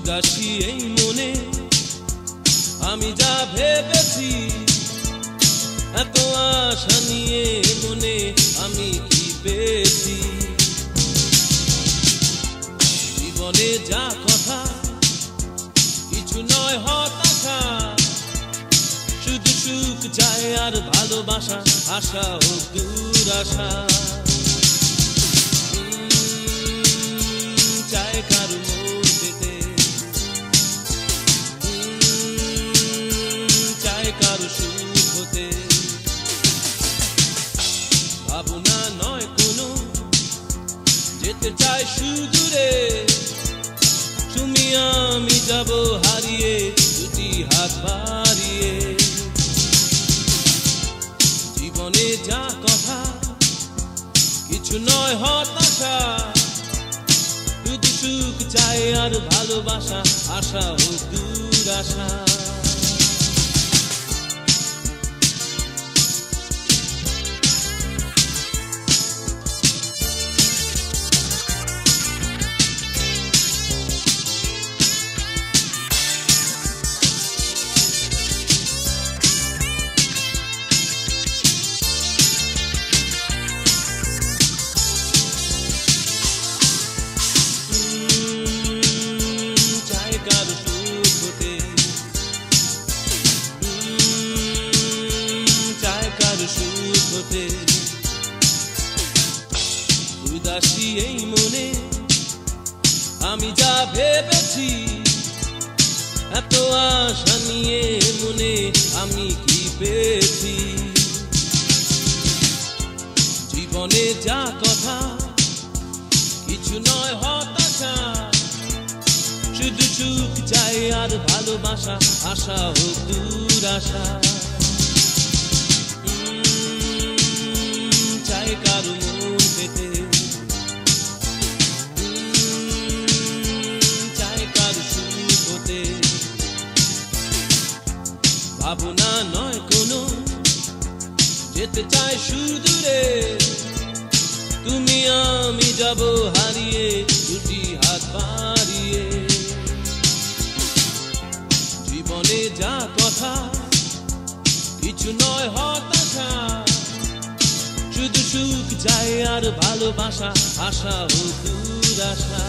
উদাসী এই মনে আমি যা ভেবেছি, এত আশা নিয়ে মনে আমি কি পেয়েছি। জীবনে যা কথা কিছু নয় হতাশা, শুধু সুখ চায় আর ভালোবাসা, আশা ও দুরাশা। চায় কারো মন পেতে, চায় কারো সুখ হতে। ভাবনা নয় কোনো, যেতে চায় সুদূরে, তুমি আমি যাব হারিয়ে দুটি হাত বাড়িয়ে। জীবনে যা কথা কিছু নয় হতাশা, শুধু সুখ চাই আর ভালোবাসা, আশা ও দুরাশা। উদাসী এই মনে আমি যা ভেবেছি, এত আশা নিয়ে মনে আমি কি পেয়েছি। জীবনে যা কথা কিছু নয় হতাশা, শুধু সুখ চাই আর ভালোবাসা, আশা ও দুরাশা। চাই কারো মন পেতে, চাই কারো সুখ হতে। ভাবনা নয় কোনো, যেতে চাই সুদূরে, তুমি আমি যাব হারিয়ে দুটি হাত বাড়িয়ে। জীবনে যা কথা কিছু নয় হতাশা, শুধু সুখ চাই আর ভালোবাসা, আশা ও দুরাশা।